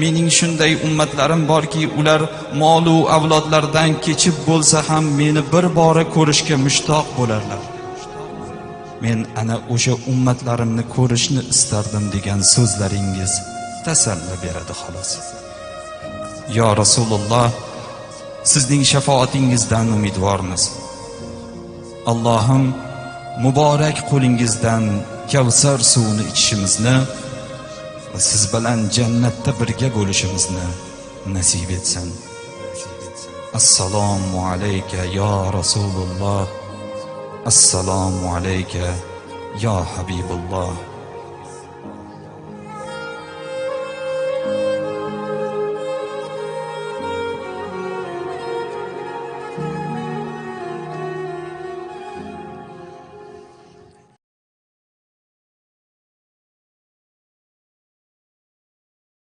mening shunday ummatlarim borki, ular mol va avlodlardan kechib bo'lsa ham meni bir bora ko'rishga mushtoq bo'larlar. Men ana o'sha ummatlarimni ko'rishni istardim degan so'zlaringiz tasalli beradi xolos. Yo Rasululloh, sizning shafaatingizdan umidvormiz. Allohim muborak qo'lingizdan Kavsar suvini ichishimizni va siz bilan jannatda birga bo'lishimizni nasib etsin. Assalomu alayka ya Rasululloh. Assalomu alayka ya Habibulloh.